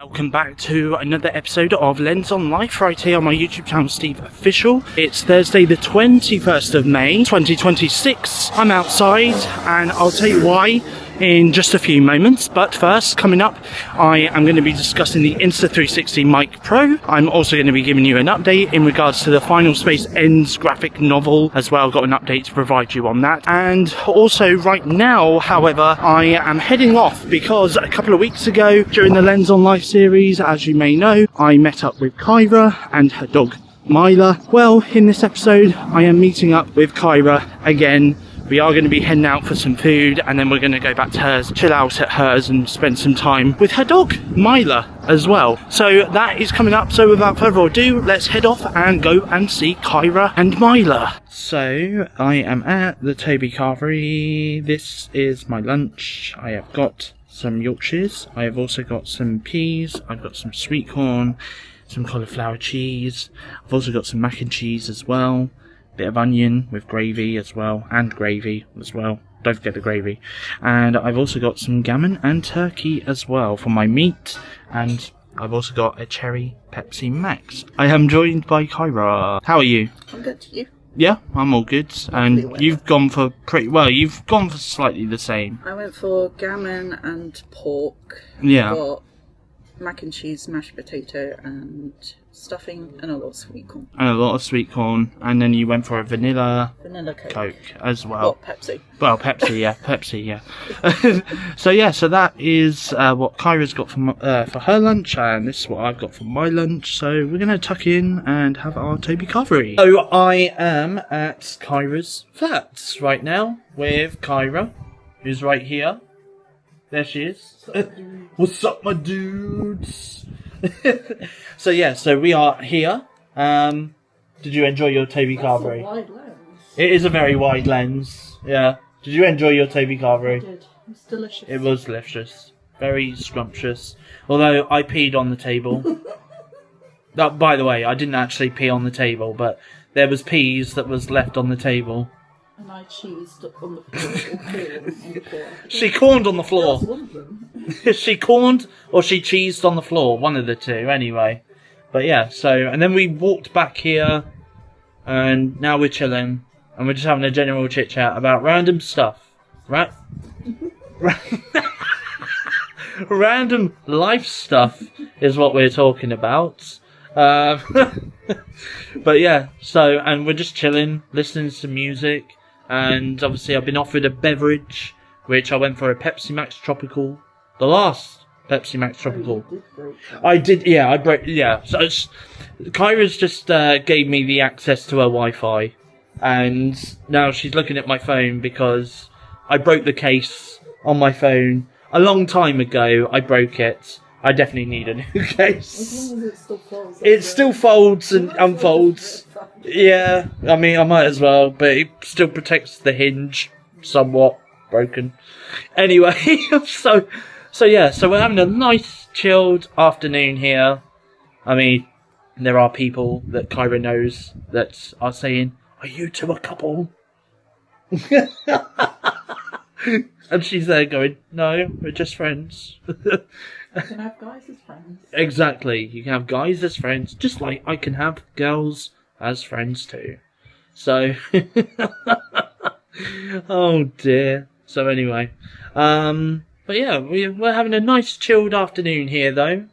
Welcome back to another episode of Lens on Life right here on my YouTube channel, SteveOfficial. It's Thursday the 21st of May 2026. I'm outside and I'll tell you why in just a few moments, but first, coming up, I am going to be discussing the Insta360 Mic Pro. I'm also going to be giving you an update in regards to the Final Space Ends graphic novel as well. Got an update to provide you on that. And also right now, however, I am heading off because a couple of weeks ago during the Lens on Life series, as you may know, I met up with Kyra and her dog Myla. Well, in this episode, I am meeting up with Kyra again. We are going to be heading out for some food and then we're going to go back to hers, chill out at hers and spend some time with her dog, Myla, as well. So that is coming up. So without further ado, let's head off and go and see Kyra and Myla. So I am at the Toby Carvery. This is my lunch. I have got some Yorkshires. I have also got some peas. I've got some sweet corn, some cauliflower cheese. I've also got some mac and cheese as well. Bit of onion with gravy as well, and gravy as well. Don't forget the gravy. And I've also got some gammon and turkey as well for my meat. And I've also got a cherry Pepsi Max. I am joined by Kyra. How are you? I'm good. You? Yeah, I'm all good. And you've gone for pretty well. You've gone for slightly the same. I went for gammon and pork. Yeah. Got mac and cheese, mashed potato, and stuffing, and a lot of sweet corn. And a lot of sweet corn. And then you went for a vanilla Coke as well. What, Pepsi? Well, Pepsi, yeah. Pepsi, yeah. So that is what Kyra's got for her lunch, and this is what I've got for my lunch. So we're going to tuck in and have our Toby Carvery. So I am at Kyra's flats right now with Kyra, who's right here. There she is. What's up, my dudes? So we are here. Did you enjoy your Toby Carvery? That's a wide lens. It is a very wide lens. Yeah. Did you enjoy your Toby Carvery? I did. It's delicious. It was delicious. Very scrumptious. Although I peed on the table. By the way, I didn't actually pee on the table, but there was peas that was left on the table. And I cheesed on the floor. She corned on the floor. That was one of them. She corned or she cheesed on the floor. One of the two, anyway. But yeah, and then we walked back here, and now we're chilling, and we're just having a general chit chat about random stuff, right? Random life stuff is what we're talking about. But yeah, and we're just chilling, listening to music, and obviously I've been offered a beverage, which I went for a Pepsi Max Tropical, the last Pepsi Max Tropical. I did, yeah, I broke, yeah. So Kyra's just gave me the access to her Wi-Fi, and now she's looking at my phone because I broke the case on my phone a long time ago. I broke it. I definitely need a new case. As long as it still folds. It still folds and unfolds. Yeah, I mean, I might as well, but it still protects the hinge, somewhat broken. Anyway, so we're having a nice chilled afternoon here. I mean, there are people that Kyra knows that are saying, "Are you two a couple?" And she's there going, "No, we're just friends." You can have guys as friends. Exactly. You can have guys as friends, just like I can have girls as friends too. So, oh dear. So anyway, but yeah, we're having a nice chilled afternoon here though.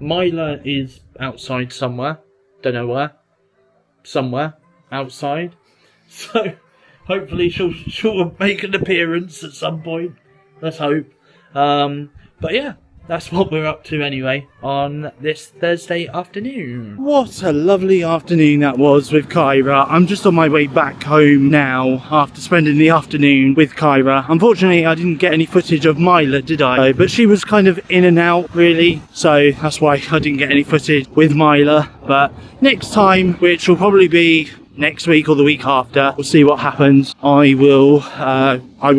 Myla is outside somewhere. Don't know where. Somewhere outside. So hopefully she'll make an appearance at some point. Let's hope. But yeah, that's what we're up to anyway on this Thursday afternoon. What a lovely afternoon that was with Kyra. I'm just on my way back home now after spending the afternoon with Kyra. Unfortunately, I didn't get any footage of Myla, did I? But she was kind of in and out, really. So that's why I didn't get any footage with Myla. But next time, which will probably be next week or the week after, we'll see what happens. I will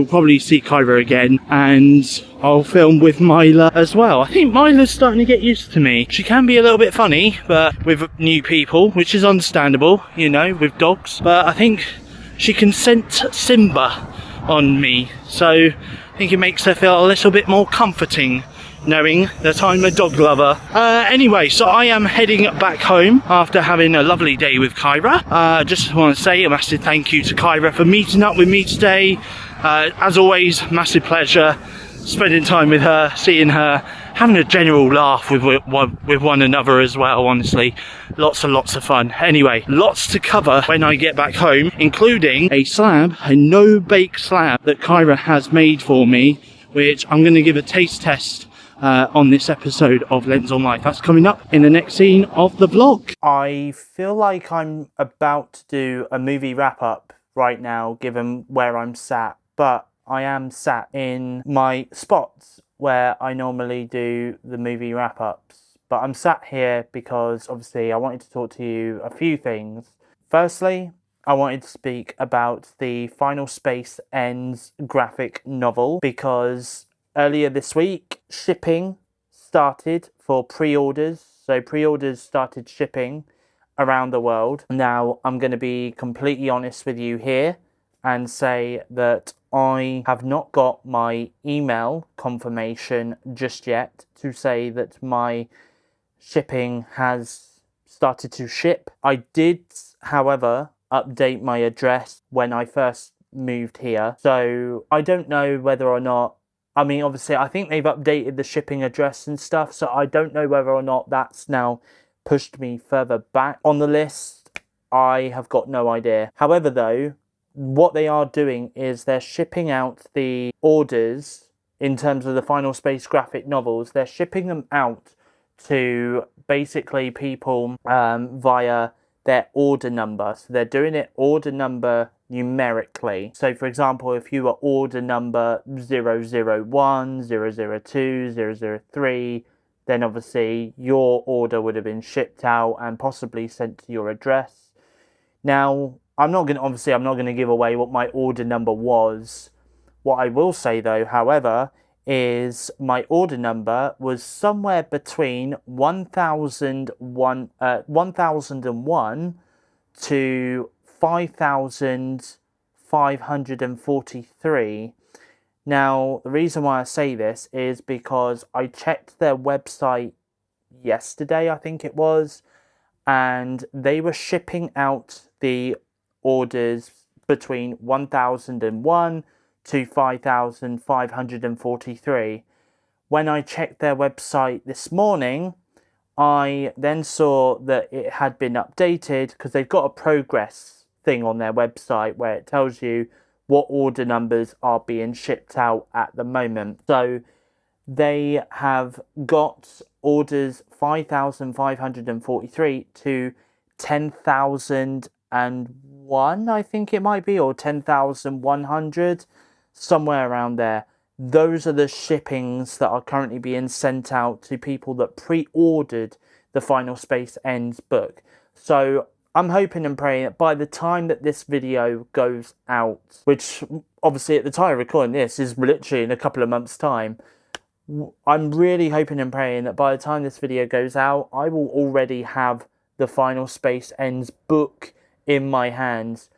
probably see Kyra again, and I'll film with Myla as well. I think Myla's starting to get used to me. She can be a little bit funny, but with new people, which is understandable, you know, with dogs. But I think she can sense Simba on me, so I think it makes her feel a little bit more comforting knowing that I'm a dog lover. Anyway, so I am heading back home after having a lovely day with Kyra. Just want to say a massive thank you to Kyra for meeting up with me today. As always, massive pleasure spending time with her, seeing her, having a general laugh with one another as well. Honestly, lots and lots of fun. Anyway, lots to cover when I get back home, including a no-bake slab that Kyra has made for me, which I'm going to give a taste test on this episode of Lens on Life. That's coming up in the next scene of the vlog. I feel like I'm about to do a movie wrap-up right now, given where I'm sat, but I am sat in my spots where I normally do the movie wrap-ups. But I'm sat here because obviously I wanted to talk to you a few things. Firstly, I wanted to speak about the Final Space Ends graphic novel because earlier this week shipping started for pre-orders. So pre-orders started shipping around the world. Now I'm going to be completely honest with you here and say that I have not got my email confirmation just yet to say that my shipping has started to ship. I did, however, update my address when I first moved here. So I don't know whether or not, I mean, obviously, I think they've updated the shipping address and stuff. So I don't know whether or not that's now pushed me further back on the list. I have got no idea. However, though, what they are doing is they're shipping out the orders in terms of the Final Space graphic novels. They're shipping them out to basically people via their order number. So they're doing it order number numerically. So for example, if you were order number 001, 002, 003, then obviously your order would have been shipped out and possibly sent to your address. Now, I'm not going to give away what my order number was. What I will say though, however, is my order number was somewhere between 1001 to 5543. Now, the reason why I say this is because I checked their website yesterday, I think it was, and they were shipping out the orders between 1001 to 5543. When I checked their website this morning, I then saw that it had been updated because they've got a progress thing on their website where it tells you what order numbers are being shipped out at the moment. So they have got orders 5,543 to 10,001, I think it might be, or 10,100, somewhere around there. Those are the shippings that are currently being sent out to people that pre-ordered the Final Space Ends book. So I'm hoping and praying that by the time that this video goes out, which obviously at the time of recording this is literally in a couple of months' time, I'm really hoping and praying that by the time this video goes out, I will already have the Final Space Ends book in my hands.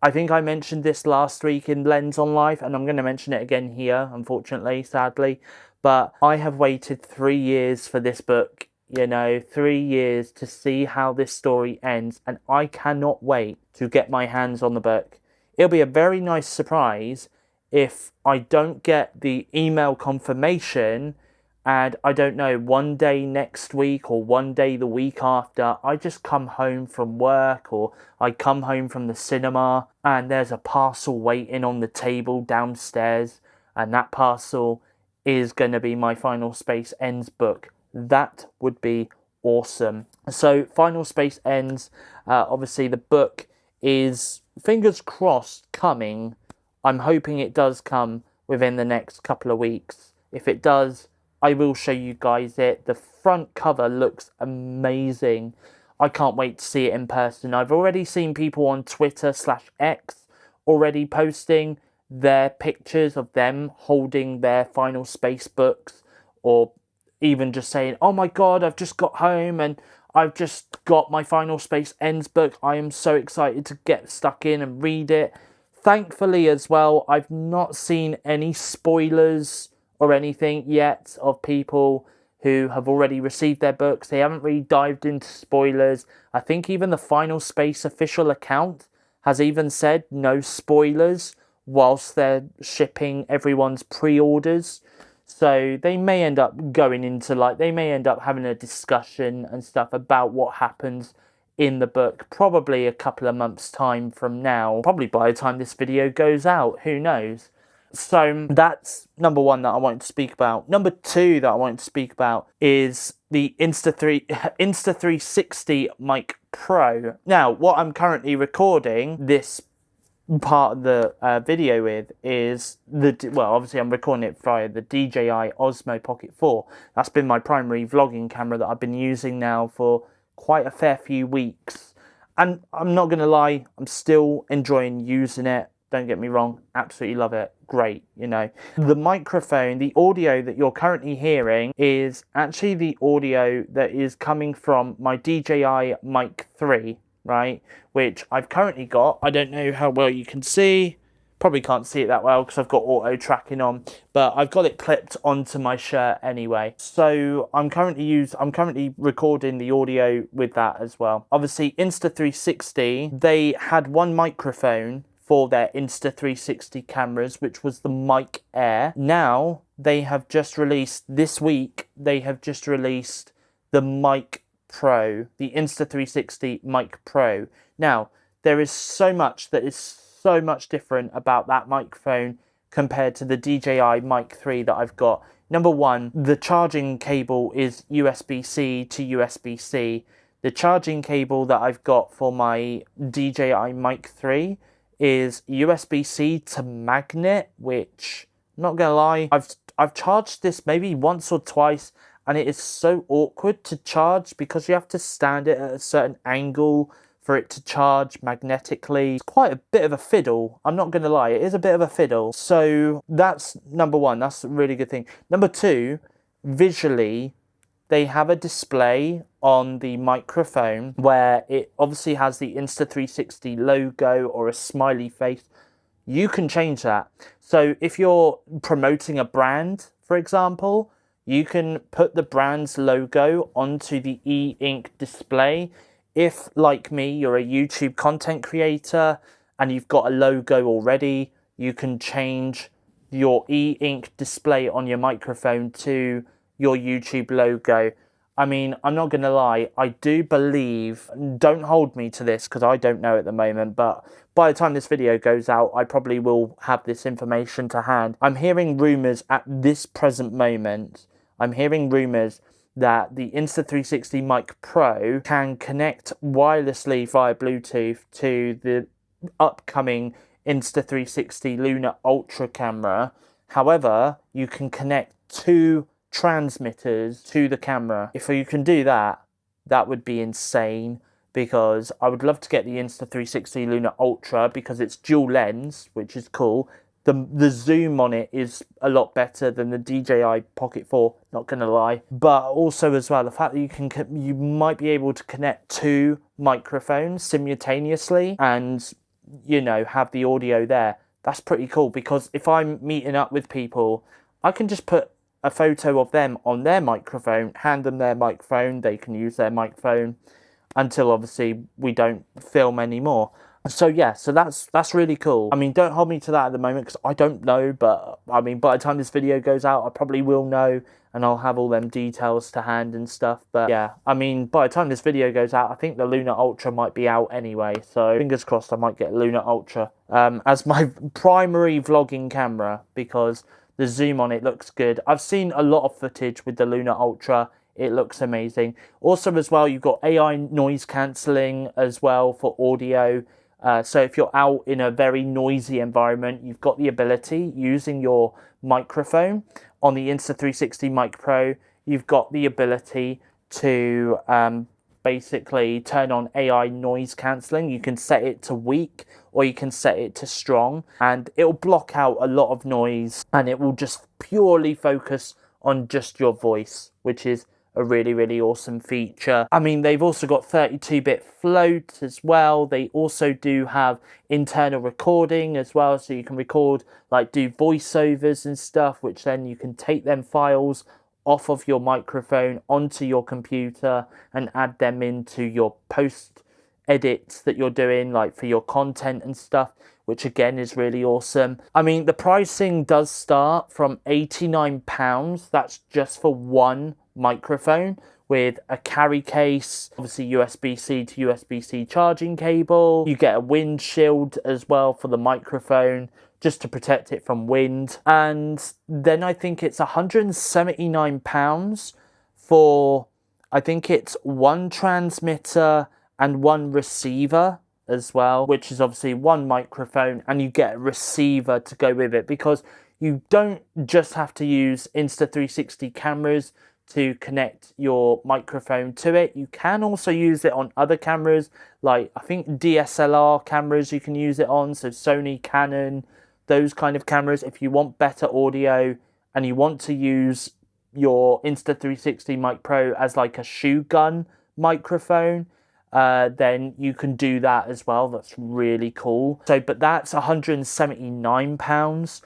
I think I mentioned this last week in Lens on Life, and I'm going to mention it again here, unfortunately, sadly. But I have waited 3 years for this book, 3 years to see how this story ends, and I cannot wait to get my hands on the book. It'll be a very nice surprise if I don't get the email confirmation and I don't know, one day next week or one day the week after, I just come home from work or I come home from the cinema and there's a parcel waiting on the table downstairs, and that parcel is going to be my Final Space Ends book. That would be awesome. So Final Space Ends, obviously the book is, fingers crossed, coming. I'm hoping it does come within the next couple of weeks. If it does, I will show you guys it. The front cover looks amazing. I can't wait to see it in person. I've already seen people on Twitter/X already posting their pictures of them holding their Final Space books, or even just saying, oh my god, I've just got home and I've just got my Final Space Ends book. I am so excited to get stuck in and read it. Thankfully as well, I've not seen any spoilers or anything yet of people who have already received their books. They haven't really dived into spoilers. I think even the Final Space official account has even said no spoilers whilst they're shipping everyone's pre-orders. So they may end up going into, like, they may end up having a discussion and stuff about what happens in the book, probably a couple of months' time from now. Probably by the time this video goes out, who knows? So that's number one that I wanted to speak about. Number two that I wanted to speak about is the Insta360 Mic Pro. Now, what I'm currently recording this part of the video with is well, obviously I'm recording it via the DJI Osmo Pocket 4. That's been my primary vlogging camera that I've been using now for quite a fair few weeks, and I'm not gonna lie, I'm still enjoying using it. Don't get me wrong, absolutely love it, great, you know. The microphone, the audio that you're currently hearing is actually the audio that is coming from my DJI Mic 3, right, which I've currently got. I don't know how well you can see, probably can't see it that well because I've got auto tracking on, but I've got it clipped onto my shirt anyway. So I'm currently recording the audio with that as well. Obviously Insta360, they had one microphone for their Insta360 cameras, which was the Mic Air. Now they have just released, this week, they have just released the Mic Pro, the Insta360 Mic Pro. Now, there is so much that is so much different about that microphone compared to the DJI Mic 3 that I've got. Number one, the charging cable is USB-C to USB-C. The charging cable that I've got for my DJI Mic 3 is USB-C to magnet, which, I'm not gonna lie, I've charged this maybe once or twice, and it is so awkward to charge because you have to stand it at a certain angle for it to charge magnetically. It's quite a bit of a fiddle, I'm not gonna lie, it is a bit of a fiddle. So that's number one, that's a really good thing. Number two, visually, they have a display on the microphone where it obviously has the Insta360 logo or a smiley face. You can change that. So if you're promoting a brand, for example, you can put the brand's logo onto the e-ink display. If, like me, you're a YouTube content creator and you've got a logo already, you can change your e-ink display on your microphone to your YouTube logo. I mean, I'm not gonna lie, I do believe, don't hold me to this because I don't know at the moment, but by the time this video goes out, I probably will have this information to hand. I'm hearing rumours at this present moment, I'm hearing rumours that the Insta360 Mic Pro can connect wirelessly via Bluetooth to the upcoming Insta360 Lunar Ultra camera. However, you can connect two transmitters to the camera. If you can do that, that would be insane, because I would love to get the Insta360 Lunar Ultra because it's dual lens, which is cool. The zoom on it is a lot better than the DJI Pocket 4, not gonna lie. But also as well, the fact that you might be able to connect two microphones simultaneously and, you know, have the audio there. That's pretty cool, because if I'm meeting up with people, I can just put a photo of them on their microphone, hand them their microphone, they can use their microphone until obviously we don't film anymore. So yeah, so that's really cool. I mean, don't hold me to that at the moment because I don't know, but I mean, by the time this video goes out, I probably will know and I'll have all them details to hand and stuff. But yeah, I mean, by the time this video goes out, I think the Lunar Ultra might be out anyway. So fingers crossed I might get Lunar Ultra as my primary vlogging camera, because the zoom on it looks good. I've seen a lot of footage with the Lunar Ultra. It looks amazing. Also as well, you've got AI noise cancelling as well for audio. So if you're out in a very noisy environment, you've got the ability, using your microphone on the Insta360 Mic Pro, you've got the ability to basically turn on AI noise cancelling. You can set it to weak or you can set it to strong, and it'll block out a lot of noise and it will just purely focus on just your voice, which is a really, really awesome feature. I mean, they've also got 32-bit float as well. They also do have internal recording as well, so you can record, like, do voiceovers and stuff, which then you can take them files off of your microphone onto your computer and add them into your post edits that you're doing, like for your content and stuff, which again is really awesome. I mean, the pricing does start from £89. That's just for one microphone with a carry case, obviously USB-C to USB-C charging cable. You get a windshield as well for the microphone, just to protect it from wind. And then I think it's £179 for, I think it's one transmitter and one receiver as well, which is obviously one microphone, and you get a receiver to go with it, because you don't just have to use Insta360 cameras to connect your microphone to it. You can also use it on other cameras, like I think DSLR cameras you can use it on, so Sony, Canon, those kind of cameras. If you want better audio and you want to use your Insta360 Mic Pro as like a shoe gun microphone, then you can do that as well. That's really cool. So, but that's £179.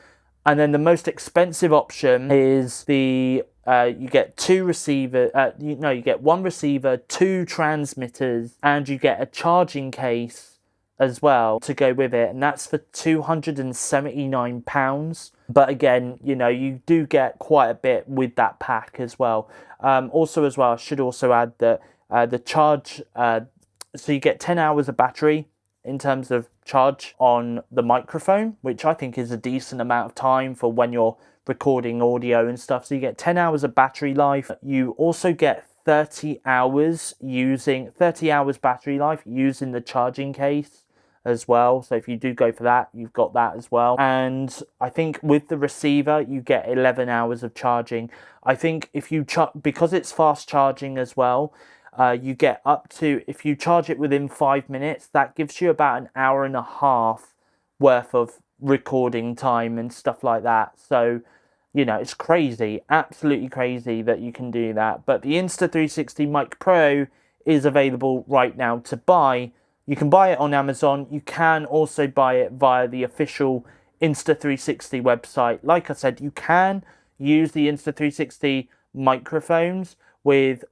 And then the most expensive option is the you get two receiver. You get one receiver, two transmitters, and you get a charging case as well to go with it, and that's for £279. But again, you do get quite a bit with that pack as well. Also as well, I should also add that the charge. So you get 10 hours of battery in terms of charge on the microphone, which I think is a decent amount of time for when you're recording audio and stuff. So you get 10 hours of battery life. You also get 30 hours battery life using the charging case as well. So if you do go for that, you've got that as well. And I think with the receiver, you get 11 hours of charging. I think if you because it's fast charging as well, you get up to, if you charge it within 5 minutes, that gives you about an hour and a half worth of recording time and stuff like that. So, it's crazy, absolutely crazy that you can do that. But the Insta360 Mic Pro is available right now to buy. You can buy it on Amazon. You can also buy it via the official Insta360 website. Like I said, you can use the Insta360 microphones with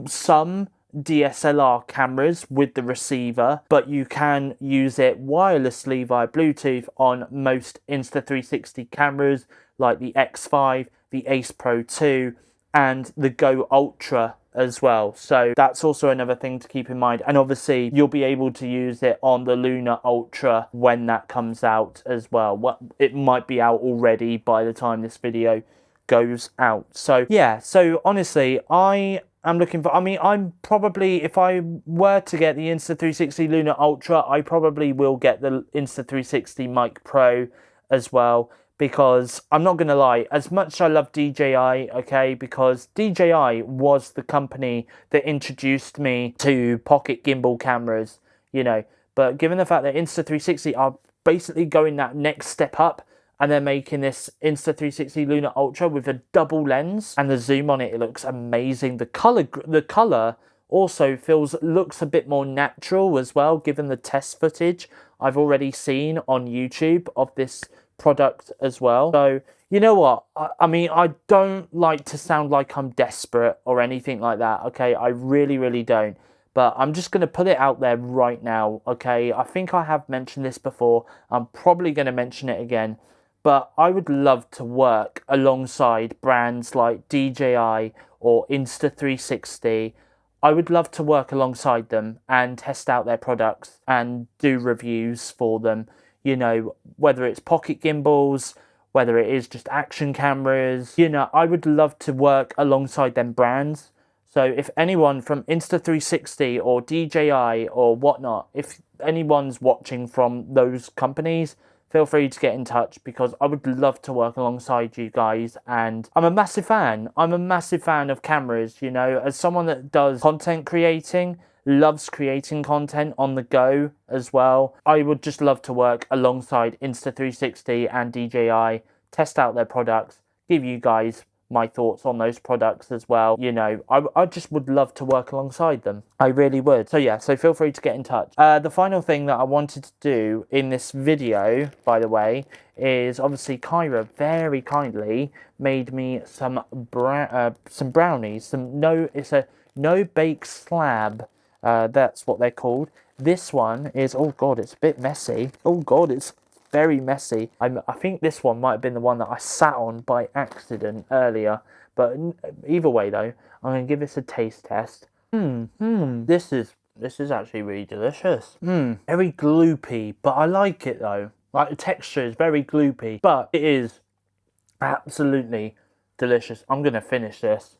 some DSLR cameras with the receiver, but you can use it wirelessly via Bluetooth on most Insta360 cameras like the X5, the Ace Pro 2 and the Go Ultra as well. So that's also another thing to keep in mind. And obviously you'll be able to use it on the Lunar Ultra when that comes out as well. It might be out already by the time this video goes out. So yeah, so honestly, I'm probably, if I were to get the Insta360 Lunar Ultra, I probably will get the Insta360 Mic Pro as well, because I'm not going to lie, as much as I love DJI, okay, because DJI was the company that introduced me to pocket gimbal cameras, but given the fact that Insta360 are basically going that next step up, and they're making this Insta360 Lunar Ultra with a double lens, and the zoom on it looks amazing. The color also looks a bit more natural as well, given the test footage I've already seen on YouTube of this product as well. So, you know what? I mean, I don't like to sound like I'm desperate or anything like that, okay? I really, really don't. But I'm just going to put it out there right now, okay? I think I have mentioned this before. I'm probably going to mention it again. But I would love to work alongside brands like DJI or Insta360. I would love to work alongside them and test out their products and do reviews for them. Whether it's pocket gimbals, whether it is just action cameras, I would love to work alongside them brands. So if anyone from Insta360 or DJI or whatnot, if anyone's watching from those companies, feel free to get in touch, because I would love to work alongside you guys. And I'm a massive fan. I'm a massive fan of cameras, as someone that does content creating, loves creating content on the go as well. I would just love to work alongside Insta360 and DJI, test out their products, give you guys my thoughts on those products as well. You know, I just would love to work alongside them. I really would. So yeah, so feel free to get in touch. The final thing that I wanted to do in this video, by the way, is obviously Kyra very kindly made me some brownies. It's a no bake slab. That's what they're called. This one is, oh god, it's a bit messy. Oh god, it's very messy. I think this one might have been the one that I sat on by accident earlier. But either way though, I'm going to give this a taste test. This is actually really delicious. Very gloopy, but I like it though. Like the texture is very gloopy, but it is absolutely delicious. I'm going to finish this.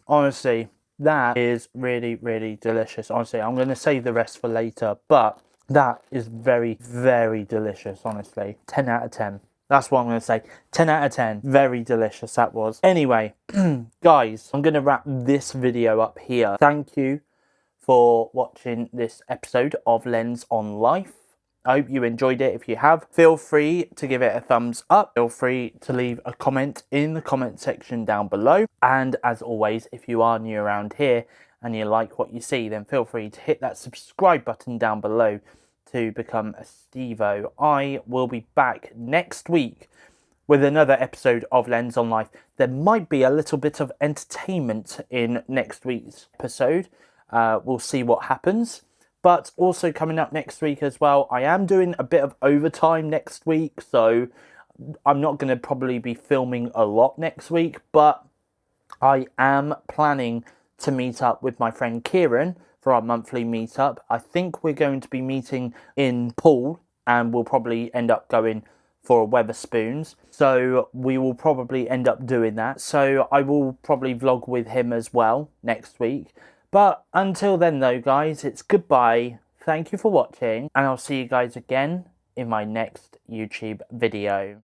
Honestly, that is really, really delicious. Honestly, I'm going to save the rest for later, but that is very, very delicious, honestly. 10 out of 10. That's what I'm going to say. 10 out of 10. Very delicious that was. Anyway, guys, I'm going to wrap this video up here. Thank you for watching this episode of Lens on Life. I hope you enjoyed it. If you have, feel free to give it a thumbs up. Feel free to leave a comment in the comment section down below. And as always, if you are new around here and you like what you see, then feel free to hit that subscribe button down below to become a Stevo. I will be back next week with another episode of Lens on Life. There might be a little bit of entertainment in next week's episode. We'll see what happens. But also coming up next week as well, I am doing a bit of overtime next week, so I'm not going to probably be filming a lot next week, but I am planning to meet up with my friend Kieran for our monthly meetup. I think we're going to be meeting in Poole, and we'll probably end up going for a Weatherspoons. So we will probably end up doing that. So I will probably vlog with him as well next week. But until then though, guys, it's goodbye. Thank you for watching, and I'll see you guys again in my next YouTube video.